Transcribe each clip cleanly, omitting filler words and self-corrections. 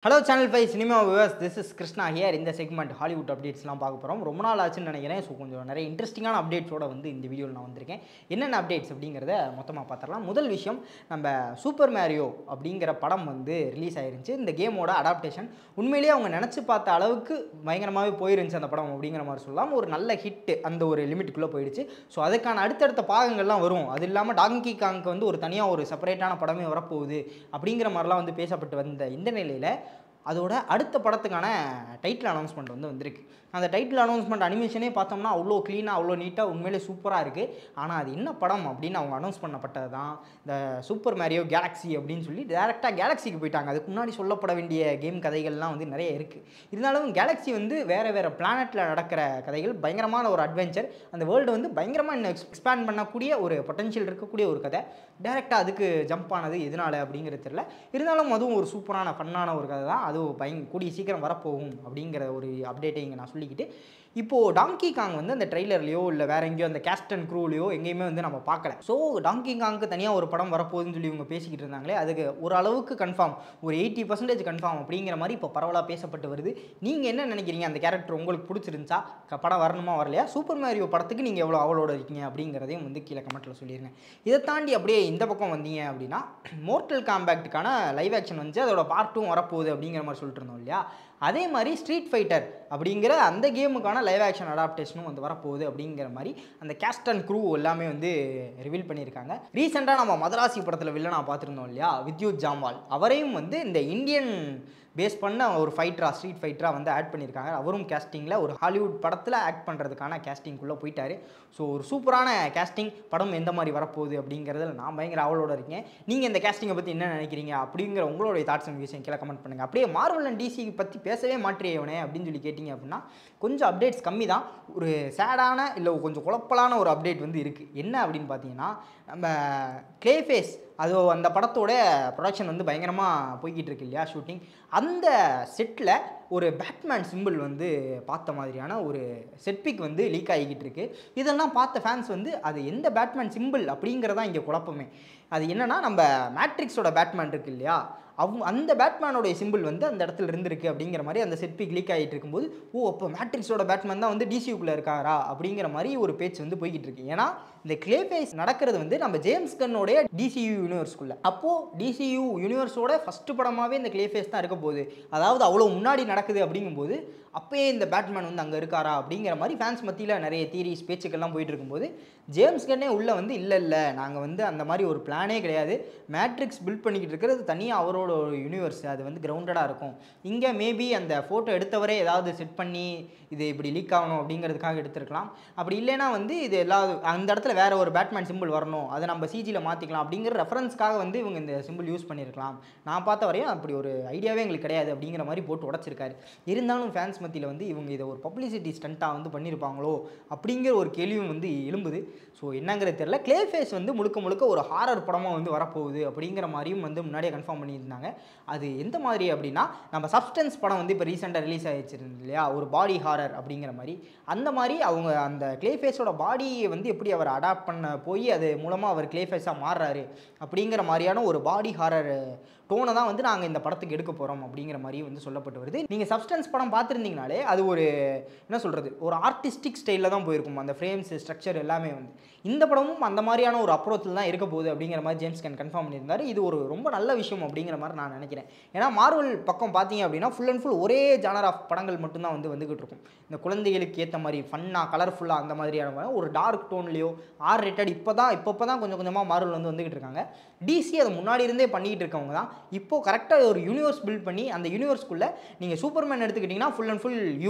Hello channel 5 cinema viewers, this is Krishna here. இந்த segment Hollywood அப்டேட்ஸ்லாம் பார்க்க போகிறோம். ரொம்ப நாள் ஆச்சுன்னு நினைக்கிறேன். ஸோ கொஞ்சம் நிறைய இன்ட்ரெஸ்டிங்கான அப்டேட்ஸோட வந்து இந்த வீடியோவில் நான் வந்திருக்கேன். என்னென்ன அப்டேட்ஸ் அப்படிங்கிறத மொத்தமாக பார்த்துடலாம். முதல் விஷயம், நம்ம சூப்பர் மேரியோ அப்படிங்கிற படம் வந்து ரிலீஸ் ஆயிருந்துச்சு. இந்த கேமோட அடாப்டேஷன் உண்மையிலேயே அவங்க நினச்சி பார்த்த அளவுக்கு பயங்கரமாகவே போயிருந்துச்சு அந்த படம் அப்படிங்கிற மாதிரி சொல்லலாம். ஒரு நல்ல ஹிட் அந்த ஒரு லிமிட்டுக்குள்ளே போயிடுச்சு. ஸோ அதுக்கான அடுத்தடுத்த பாகங்கள்லாம் வரும். அது இல்லாமல் டாங்கி காங்க்கு வந்து ஒரு தனியாக ஒரு செப்பரேட்டான படமே வரப்போகுது அப்படிங்கிற மாதிரிலாம் வந்து பேசப்பட்டு வந்த இந்த நிலையில் அதோட அடுத்த படத்துக்கான டைட்டில் அனௌன்ஸ்மெண்ட் வந்து வந்திருக்கு. அந்த டைட்டில் அனௌன்ஸ்மெண்ட் அனிமேஷனே பார்த்தோம்னா அவ்வளோ க்ளீனாக அவ்வளோ நீட்டாக உண்மையிலே சூப்பராக இருக்குது. ஆனால் அது என்ன படம் அப்படின்னு அவங்க அனௌன்ஸ் பண்ணப்பட்டது தான் இந்த சூப்பர் மேரியோ கேலக்ஸி அப்படின்னு சொல்லி டேரெக்டாக கேலக்ஸிக்கு போயிட்டாங்க. அதுக்கு முன்னாடி சொல்லப்பட வேண்டிய கேம் கதைகள்லாம் வந்து நிறைய இருக்குது. இருந்தாலும் கேலக்ஸி வந்து வேறு வேறு பிளானட்டில் நடக்கிற கதைகள், பயங்கரமான ஒரு அட்வென்ச்சர், அந்த வேர்ல்டு வந்து பயங்கரமாக இன்னும் எக்ஸ்பேண்ட் பண்ணக்கூடிய ஒரு பொட்டன்ஷியல் இருக்கக்கூடிய ஒரு கதை. டேரெக்டாக அதுக்கு ஜம்ப் ஆனது எதனால அப்படிங்கிறது தெரியல. இருந்தாலும் அதுவும் ஒரு சூப்பரான ஃபன்னான ஒரு கதை தான். அதுவும் கூடிய சீக்கிரம் வரப்போகும் அப்படிங்கிற ஒரு அப்டேட்டை இங்கே நான் சொல்லிக்கிட்டு, இப்போது டாங்கி காங் வந்து அந்த ட்ரெய்லர்லையோ இல்லை வேறு எங்கேயோ அந்த கேஸ்ட் அண்ட் க்ரூலையோ எங்கேயுமே வந்து நம்ம பார்க்கல. ஸோ டாங்கி காங்க்கு தனியாக ஒரு படம் வரப்போகுதுன்னு சொல்லி இவங்க பேசிக்கிட்டு இருந்தாங்களே, அதுக்கு ஓரளவுக்கு கன்ஃபார்ம், ஒரு 80% கன்ஃபார்ம் அப்படிங்கிற மாதிரி இப்போ பரவலாக பேசப்பட்டு வருது. நீங்கள் என்ன நினைக்கிறீங்க? அந்த கேரக்டர் உங்களுக்கு பிடிச்சிருந்துச்சா? படம் வரணுமா வரலையா? சூப்பர் மேரியோ படத்துக்கு நீங்கள் எவ்வளோ அவளோட இருக்கீங்க அப்படிங்கிறதையும் வந்து கீழே கமெண்ட்டில் சொல்லிடுங்க. இதை தாண்டி அப்படியே இந்த பக்கம் வந்தீங்க அப்படின்னா, மோர்ட்டல் காம்பேக்ட்டுக்கான லைவ் ஆக்ஷன் வந்து அதோட பார்ட் 2 வரப்போகுது அப்படிங்கிற மாதிரி சொல்லிட்டு இருந்தோம் இல்லையா? அதே மாதிரி ஸ்ட்ரீட் ஃபைட்டர் அப்படிங்கிற அந்த கேமுக்கான லைவ் ஆக்ஷன் அடாப்டேஷனும் வந்து வரப்போகுது அப்படிங்கிற மாதிரி அந்த கேஸ்ட் அண்ட் க்ரூ எல்லாமே வந்து ரிவீல் பண்ணியிருக்காங்க. ரீசெண்டாக நம்ம மதராசி படத்தில் வில்லனாக பார்த்துருந்தோம் இல்லையா, வித்யுத் ஜாம்வால், அவரையும் வந்து இந்த இந்தியன் பேஸ் பண்ண ஒரு ஃபைட்டராக, ஸ்ட்ரீட் ஃபைட்டராக வந்து ஆட் பண்ணியிருக்காங்க. அவரும் கேஸ்டிங்கில் ஒரு ஹாலிவுட் படத்தில் ஆக்ட் பண்ணுறதுக்கான கேஸ்டிங்குள்ளே போயிட்டார். ஸோ ஒரு சூப்பரான கேஸ்டிங். படம் எந்த மாதிரி வரப்போகுது அப்படிங்கிறதுல நான் பயங்கர அவளோட இருக்கேன். நீங்கள் இந்த கேஸ்டிங்கை பற்றி என்ன நினைக்கிறீங்க அப்படிங்கிற உங்களுடைய தாட்ஸ் அண்ட் விஷயம் கீழே கமெண்ட் பண்ணுங்கள். அப்படியே மார்வல் அண்ட் டிசி பற்றி பேசவே மாற்றியவனே அப்படின்னு சொல்லி கேட்டிங்க அப்படின்னா, கொஞ்சம் அப்டேட்ஸ் கம்மி தான். ஒரு சேடான இல்லை கொஞ்சம் குழப்பலான ஒரு அப்டேட் வந்து இருக்குது. என்ன அப்படின்னு பார்த்தீங்கன்னா, நம்ம கிளேஃபேஸ், அது அந்த படத்தோட ப்ரொடக்ஷன் வந்து பயங்கரமாக போய்கிட்டு இருக்கு இல்லையா, ஷூட்டிங். அந்த செட்டில் ஒரு பேட்மேன் சிம்பிள் வந்து பார்த்த மாதிரியான ஒரு செட்பிக் வந்து லீக் ஆகிக்கிட்டு இருக்கு. இதெல்லாம் பார்த்த ஃபேன்ஸ் வந்து அது எந்த பேட்மேன் சிம்பிள் அப்படிங்கிறதான் இங்கே குழப்பமே. அது என்னென்னா, நம்ம மேட்ரிக்ஸோட பேட்மேன் இருக்குது இல்லையா, அந்த பேட்மேனோடைய சிம்பிள் வந்து அந்த இடத்துல இருந்திருக்கு அப்படிங்கிற மாதிரி அந்த செட்பிக் லீக் ஆகிட்டு இருக்கும்போது, அப்போ மேட்ரிக்ஸோட பேட்மேன் தான் வந்து டிசியூக்குள்ளே இருக்காரா அப்படிங்கிற மாதிரி ஒரு பேச்சு வந்து போய்கிட்டு இருக்கு. ஏன்னா இந்த கிளேஃபேஸ் நடக்கிறது வந்து நம்ம ஜேம்ஸ் கன்னோடைய டிசியூ யூனிவர்ஸ்குள்ளே. அப்போது டிசியூ யூனிவர்ஸோட ஃபஸ்ட்டு படமாகவே இந்த கிளேஃபேஸ் தான் இருக்க போகுது. அதாவது அவ்வளோ முன்னாடி நடக்குது அப்படிங்கும்போது அப்போயே இந்த பேட்மேன் வந்து அங்கே இருக்காரா அப்படிங்கிற மாதிரி ஃபேன்ஸ் மத்தியில் நிறைய தியரிஸ் பேச்சுக்கள்லாம் போயிட்டு இருக்கும்போது, ஜேம்ஸ் கன்னே உள்ளே வந்து இல்லை நாங்கள் வந்து அந்த மாதிரி ஒரு பிளானே கிடையாது, மேட்ரிக்ஸ் பில்ட் பண்ணிக்கிட்டு இருக்கிறது தனியாக அவரோட ஒரு யூனிவர்ஸ், அது வந்து கிரவுண்டடாக இருக்கும். இங்கே மேபி அந்த ஃபோட்டோ எடுத்தவரே ஏதாவது செட் பண்ணி இது இப்படி லீக் ஆகணும் அப்படிங்கிறதுக்காக எடுத்துருக்கலாம். அப்படி இல்லைனா வந்து இது அந்த இடத்துல வேறு ஒரு பேட்மேன் சிம்பிள் வரணும், அதை நம்ம சிஜியில் மாற்றிக்கலாம் அப்படிங்கிற ரெஃபரன்ஸ்க்காக வந்து இவங்க இந்த சிம்பிள் யூஸ் பண்ணியிருக்கலாம். நான் பார்த்த வரையும் அப்படி ஒரு ஐடியாவே எங்களுக்கு கிடையாது அப்படிங்கிற மாதிரி போட்டு உடச்சிருக்காரு. இருந்தாலும் ஃபேன்ஸ் மத்தியில் வந்து இவங்க இதை ஒரு பப்ளிசிட்டி ஸ்டண்ட்டாக வந்து பண்ணியிருப்பாங்களோ அப்படிங்கிற ஒரு கேள்வியும் வந்து எழும்புது. ஸோ என்னங்கிறது தெரியல. கிளேஃபேஸ் வந்து முழுக்க ஒரு ஹாரர் படமாக வந்து வரப்போகுது அப்படிங்கிற மாதிரியும் வந்து முன்னாடியே கன்ஃபார்ம் பண்ணியிருந்தாங்க. அது எந்த மாதிரி அப்படின்னா, நம்ம சப்ஸ்டன்ஸ் படம் வந்து இப்போ ரீசெண்டாக ரிலீஸ் ஆகிடுச்சு இல்லையா, ஒரு பாடி ஹாரர் அப்படிங்கிற மாதிரி. அந்த மாதிரி அவங்க அந்த கிளேஃபேஸோட பாடியை வந்து எப்படி அவர் அடாப்ட் பண்ண போய் அது மூலமாக அவர் கிளேஃபேஸாக மாறுறாரு அப்படிங்கிற மாதிரியான ஒரு பாடி ஹாரர் டோனை தான் வந்து நாங்கள் இந்த படத்துக்கு எடுக்க போகிறோம் அப்படிங்கிற மாதிரி வந்து சொல்லப்பட்டு வருது. நீங்கள் சப்ஸ்டன்ஸ் படம் பார்த்துருந்தீங்கனாலே அது ஒரு என்ன சொல்கிறது, ஒரு ஆர்டிஸ்டிக் ஸ்டைலில் தான் போயிருக்கும். அந்த ஃப்ரேம்ஸ், ஸ்ட்ரக்சர் எல்லாமே வந்து இந்த படமும் அந்த மாதிரியான ஒரு அப்ரோச்சில் தான் இருக்க போகுது அப்படிங்கிற மாதிரி ஜேம்ஸ் கன் கன்ஃபார்ம் பண்ணியிருந்தார். இது ஒரு ரொம்ப நல்ல விஷயம் அப்படிங்கிற மாதிரி நான் நினைக்கிறேன். ஏன்னா மார்வல் பக்கம் பார்த்தீங்க அப்படின்னா ஃபுல் அண்ட் ஃபுல் ஒரே ஜானர் ஆஃப் படங்கள் மட்டும்தான் வந்து வந்துகிட்டு இருக்கும். இந்த குழந்தைகளுக்கு ஏற்ற மாதிரி ஃபன்னாக, கலர்ஃபுல்லாக அந்த மாதிரியான ஒரு டார்க் டோன்லையோ ஆர் ரேட்டட் இப்போ தான் கொஞ்சம் கொஞ்சமாக மார்வல் வந்து வந்துகிட்டு இருக்காங்க. டிசி அதை முன்னாடி இருந்தே பண்ணிகிட்டு இருக்கவங்க தான். இப்போது கரெக்டாக ஒரு யூனிவர்ஸ் பில்ட் பண்ணி அந்த யூனிவர்ஸ்குள்ளே நீங்கள் சூப்பர்மேன் எடுத்துக்கிட்டிங்கன்னா ஃபுல் அண்ட் ஃபுல்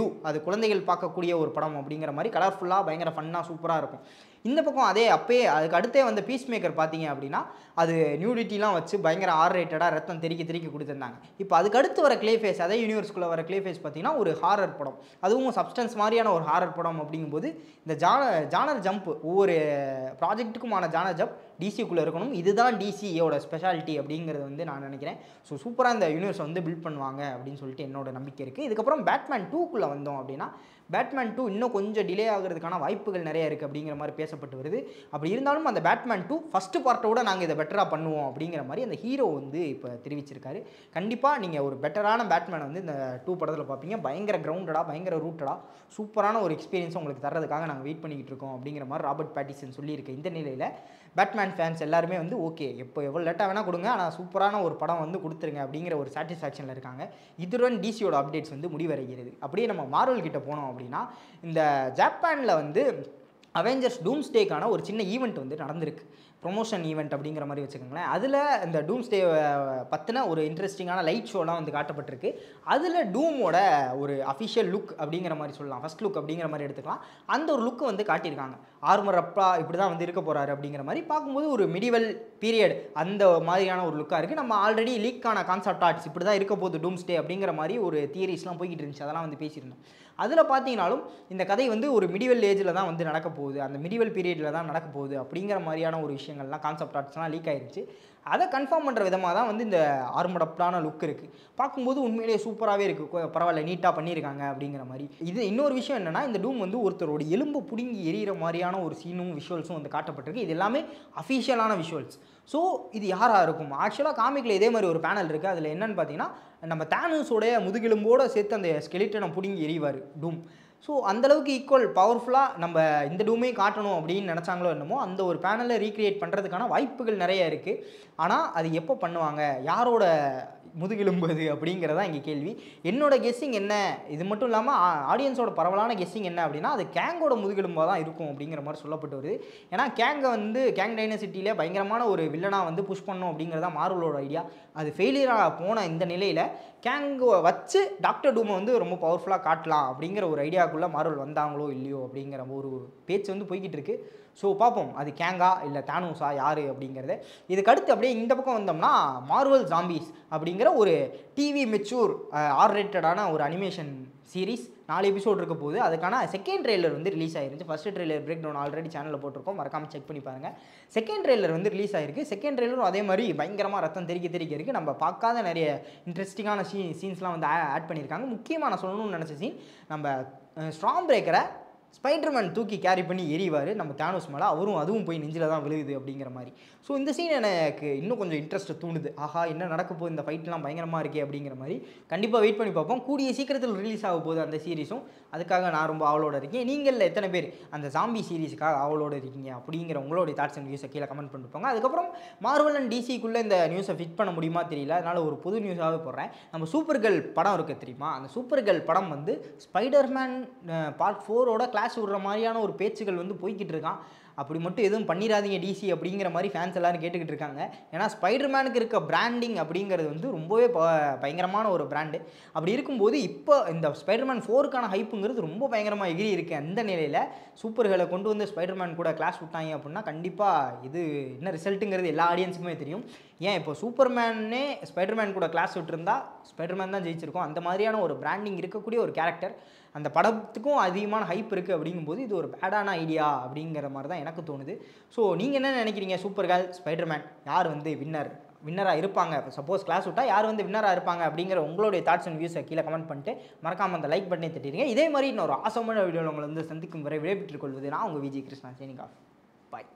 அது குழந்தைகள் பார்க்கக்கூடிய ஒரு படம் அப்படிங்கிற மாதிரி கலர்ஃபுல்லாக பயங்கர ஃபன்னாக சூப்பராக இருக்கும். இந்த பக்கம் அதே அப்பயே அதுக்கு அடுத்தே வந்து பீஸ் மேக்கர் பார்த்தீங்க அப்படின்னா அது நியூடிட்டிலாம் வச்சு பயங்கர ஆர் ரேட்டடாக ரத்தம் தெறிக்க கொடுத்துருந்தாங்க. இப்போ அதுக்கு அடுத்து வர கிளேஃபேஸ், அதே யூனிவர்ஸ்குள்ளே வர கிளேஃபேஸ் பார்த்தீங்கன்னா ஒரு ஹாரர் படம், அதுவும் சப்ஸ்டன்ஸ் மாதிரியான ஒரு ஹாரர் படம் அப்படிங்கும்போது இந்த ஜானர் ஜம்ப், ஒவ்வொரு ப்ராஜெக்ட்டுக்குமான ஜானர் ஜம்ப் டிசிக்குள்ளே இருக்கணும். இதுதான் டிசியோட ஸ்பெஷாலிட்டி அப்படிங்கிறது வந்து நான் நினைக்கிறேன். ஸோ சூப்பராக இந்த யூனிவர்ஸை வந்து பில்ட் பண்ணுவாங்க அப்படின்னு சொல்லிட்டு என்னோட நம்பிக்கை இருக்குது. இதுக்கப்புறம் பேட்மேன் 2க்குள்ளே வந்தோம் அப்படின்னா, பேட்மேன் 2 இன்னும் கொஞ்சம் டிலே ஆகிறதுக்கான வாய்ப்புகள் நிறைய இருக்குது அப்படிங்கிற மாதிரி பேசப்பட்டு வருது. அப்படி இருந்தாலும் அந்த பேட்மேன் 2 ஃபர்ஸ்ட் பார்ட்டோட நாங்கள் இதை பெட்டராக பண்ணுவோம் அப்படிங்கிற மாதிரி அந்த ஹீரோ வந்து இப்போ தெரிவிச்சிருக்காரு. கண்டிப்பாக நீங்கள் ஒரு பெட்டரான பேட்மேனை வந்து இந்த 2 படத்தில் பார்ப்பீங்க. பயங்கர கிரவுண்டடாக, பயங்கர ரூட்டடாக, சூப்பரான ஒரு எக்ஸ்பீரியன்ஸை உங்களுக்கு தர்றதுக்காக நாங்கள் வெயிட் பண்ணிக்கிட்டு இருக்கோம் அப்படிங்கிற மாதிரி ராபர்ட் பேட்டிசன் சொல்லியிருக்க இந்த நிலையில் பேட்மேன் ஃபேன்ஸ் எல்லாருமே வந்து ஓகே, எப்போ எவ்வளோ லேட்டாக வேணால் கொடுங்க, ஆனால் சூப்பரான ஒரு படம் வந்து கொடுத்துருங்க அப்படிங்கிற ஒரு சாட்டிஸ்ஃபேக்ஷனில் இருக்காங்க. இதுடன் டிசியோட அப்டேட்ஸ் வந்து முடிவடைகிறது. அப்படியே நம்ம மார்வல் கிட்ட போனோம் அப்படின்னா, இந்த ஜப்பானில் வந்து அவெஞ்சர்ஸ் டூம்ஸ்டேக்கான ஒரு சின்ன ஈவெண்ட் வந்து நடந்திருக்கு. ப்ரொமோஷன் ஈவெண்ட் அப்படிங்கிற மாதிரி வச்சுக்கோங்களேன். அதில் இந்த டூம்ஸ்டே பற்றின ஒரு இன்ட்ரெஸ்டிங்கான லைட் ஷோலாம் வந்து காட்டப்பட்டிருக்கு. அதில் டூமோட ஒரு அஃபிஷியல் லுக் அப்படிங்கிற மாதிரி சொல்லலாம், ஃபஸ்ட் லுக் அப்படிங்கிற மாதிரி எடுத்துக்கலாம். அந்த ஒரு லுக்கு வந்து காட்டியிருக்காங்க. ஆர்மர் அப்பா இப்படி தான் வந்து இருக்க போகிறாரு அப்படிங்கிற மாதிரி பார்க்கும்போது ஒரு மிடிவல் பீரியட் அந்த மாதிரியான ஒரு லுக்காக இருக்குது. நம்ம ஆல்ரெடி லீக்கான கான்செப்ட் ஆர்ட்ஸ் இப்படி தான் இருக்க போகுது டூம்ஸ்டே அப்படிங்கிற மாதிரி ஒரு தியரிஸ்லாம் போய்கிட்டு இருந்துச்சு. அதெல்லாம் வந்து பேசியிருந்தோம். அதில் பார்த்தீங்கன்னாலும் இந்த கதை வந்து ஒரு மிடிவல் ஏஜில் தான் வந்து நடக்க போகுது, அந்த மிடிவல் பீரியடில் தான் நடக்க போகுது அப்படிங்கிற மாதிரியான ஒரு விஷயங்கள்லாம் கான்செப்ட் ஆர்ட்ஸ்லாம் லீக் ஆயிடுச்சு. அதை கன்ஃபார்ம் பண்ணுற விதமாக தான் வந்து இந்த ஆர்மடப்டான லுக் இருக்குது. பார்க்கும்போது உண்மையிலேயே சூப்பராகவே இருக்குது. பரவாயில்ல, நீட்டாக பண்ணியிருக்காங்க அப்படிங்கிற மாதிரி. இது இன்னொரு விஷயம் என்னென்னா, இந்த டூம் வந்து ஒருத்தரோட எலும்பு பிடுங்கி எரியிற மாதிரியான ஒரு சீனும் விஷுவல்ஸும் வந்து காட்டப்பட்டிருக்கு. இது எல்லாமே அஃபிஷியலான விஷுவல்ஸ். ஸோ இது யாராக இருக்கும்? ஆக்சுவலாக காமிக்கில் இதே மாதிரி ஒரு பேனல் இருக்குது. அதில் என்னென்னு பார்த்தீங்கன்னா, நம்ம தானோஸோடைய முதுகெலும்போடு சேர்த்து அந்த ஸ்கெலிட்டனை பிடுங்கி எறிவார் டூம். ஸோ அந்தளவுக்கு ஈக்குவல் பவர்ஃபுல்லாக நம்ம இந்த டூமே காட்டணும் அப்படின்னு நினச்சாங்களோ என்னமோ, அந்த ஒரு பேனலை ரீக்ரியேட் பண்ணுறதுக்கான வாய்ப்புகள் நிறைய இருக்குது. ஆனால் அது எப்போ பண்ணுவாங்க, யாரோட முதுகெலும்பு அது அப்படிங்கிறதா இங்கே கேள்வி. என்னோட கெஸ்ஸிங் என்ன, இது மட்டும் இல்லாமல் ஆடியன்ஸோட பரவலான கெஸ்ஸிங் என்ன அப்படின்னா, அது கேங்கோட முதுகெலும்பாக தான் இருக்கும் அப்படிங்கிற மாதிரி சொல்லப்பட்டு வருது. ஏன்னா கேங்கை வந்து கேங் டைனசிட்டியில் பயங்கரமான ஒரு வில்லனாக வந்து புஷ் பண்ணணும் அப்படிங்கிறதா மார்வலோட ஐடியா. அது ஃபெயிலியராக போன இந்த நிலையில் கேங்கை வச்சு டாக்டர் டூமை வந்து ரொம்ப பவர்ஃபுல்லாக காட்டலாம் அப்படிங்கிற ஒரு ஐடியாவுக்குள்ளே மார்வல் வந்தாங்களோ இல்லையோ அப்படிங்கிற ஒரு பேச்சு வந்து போய்கிட்டு இருக்கு. ஸோ பார்ப்போம், அது கேங்கா இல்லை தானோஸா யார் அப்படிங்கிறது. இதுக்கு அடுத்து அப்படியே இந்த பக்கம் வந்தோம்னா, மார்வல் ஜாம்பீஸ் அப்படிங்கிற ஒரு டிவி மெச்சூர் ஆர்-ரேட்டடான ஒரு அனிமேஷன் சீரிஸ் 4 எபிசோட் இருக்க போகுது. அதுக்கான செகண்ட் ட்ரெய்லர் வந்து ரிலீஸ் ஆயிருந்துச்சு. First trailer break down already சேனலில் போட்டிருக்கோம், மறக்காமல் செக் பண்ணி பாருங்கள். செகண்ட் ட்ரெய்லர் வந்து ரிலீஸ் ஆயிருக்கு. செகண்ட் ட்ரெய்லரும் அதே மாதிரி பயங்கரமாக ரத்தம் தெறிக்க இருக்குது. நம்ம பார்க்காத நிறைய இன்ட்ரெஸ்டிங்கான சீன்ஸ்லாம் வந்து ஆட் பண்ணியிருக்காங்க. முக்கியமாக நான் சொல்லணும்னு நினச்ச சீன், நம்ம ஸ்ட்ராம் பிரேக்கரை ஸ்பைடர்மேன் தூக்கி கேரி பண்ணி எறிவார் நம்ம தானோஸ் மேலே, அதுவும் போய் நெஞ்சில் தான் விழுகுது அப்படிங்கிற மாதிரி. ஸோ இந்த சீன் எனக்கு இன்னும் கொஞ்சம் இன்ட்ரெஸ்ட் தூண்டுது. ஆஹா, என்ன நடக்க போகுது, இந்த ஃபைட்லாம் பயங்கரமாக இருக்கே அப்படிங்கிற மாதிரி. கண்டிப்பாக வெயிட் பண்ணி பார்ப்போம். கூடிய சீக்கிரத்தில் ரிலீஸ் ஆக போகுது அந்த சீரிஸும். அதுக்காக நான் ரொம்ப ஆவலோடு இருக்கேன். நீங்கள் எத்தனை பேர் அந்த ஜாம்பி சீரிஸுக்காக ஆவலோடு இருக்கீங்க அப்படிங்கிற உங்களுடைய தாட்ஸ் அண்ட் வியூஸை கீழே கமெண்ட் பண்ணிருப்பாங்க. அதுக்கப்புறம் மார்வல் அண்ட் டிசிக்குள்ளே இந்த நியூஸை ஃபிட் பண்ண முடியுமா தெரியல, அதனால் ஒரு புது நியூஸாகவே போடுறேன். நம்ம சூப்பர் கேர்ள் படம் இருக்குது தெரியுமா, அந்த சூப்பர் கேர்ள் படம் வந்து ஸ்பைடர்மேன் பார்ட் 4ஓட கிளாஸ் விடுற மாதிரியான ஒரு பேச்சுகள் வந்து போய்கிட்டு இருக்கான். அப்படி மட்டும் எதுவும் பண்ணிடாதீங்க டிசி அப்படிங்கிற மாதிரி ஃபேன்ஸ் எல்லாரும் கேட்டுக்கிட்டு இருக்காங்க. ஏன்னா ஸ்பைடர்மேனுக்கு இருக்க பிராண்டிங் அப்படிங்கிறது வந்து ரொம்பவே பயங்கரமான ஒரு பிராண்டு. அப்படி இருக்கும்போது இப்போ இந்த ஸ்பைடர்மேன் 4க்கான ஹைப்புங்கிறது ரொம்ப பயங்கரமாக எகிரி இருக்குது. அந்த நிலையில் சூப்பர்களை கொண்டு வந்து ஸ்பைடர்மேன் கூட கிளாஸ் விட்டாங்க அப்படின்னா கண்டிப்பாக இது என்ன ரிசல்ட்டுங்கிறது எல்லா ஆடியன்ஸுக்குமே தெரியும். ஏன் இப்போ சூப்பர்மேனே ஸ்பைடர்மேன் கூட கிளாஸ் விட்டுருந்தா ஸ்பைடர்மேன் தான் ஜெயிச்சிருக்கோம். அந்த மாதிரியான ஒரு பிராண்டிங் இருக்கக்கூடிய ஒரு கேரக்டர், அந்த படத்துக்கும் அதிகமான ஹைப் இருக்குது. அப்படிங்கும்போது இது ஒரு பேடான ஐடியா அப்படிங்கிற மாதிரி தான் எனக்கு தோணுது. ஸோ நீங்கள் என்ன நினைக்கிறீங்க? சூப்பர் கேர்ள், ஸ்பைடர்மேன் யார் வந்து வின்னராக இருப்பாங்க? சப்போஸ் கிளாஸ் விட்டால் யார் வந்து வின்னராக இருப்பாங்க அப்படிங்கிற உங்களுடைய தாட்ஸ் அண்ட் வியூஸை கீழே கமெண்ட் பண்ணிட்டு மறக்காமல் அந்த லைக் பட்டனை தட்டிடுங்க. இதே மாதிரி இன்னொரு ஆசமான வீடியோவில் உங்களை வந்து சந்திக்கும் வரை விடைபெற்றுக் கொள்வது நான் உங்கள் விஜய் கிருஷ்ணா. Signing off. பாய்.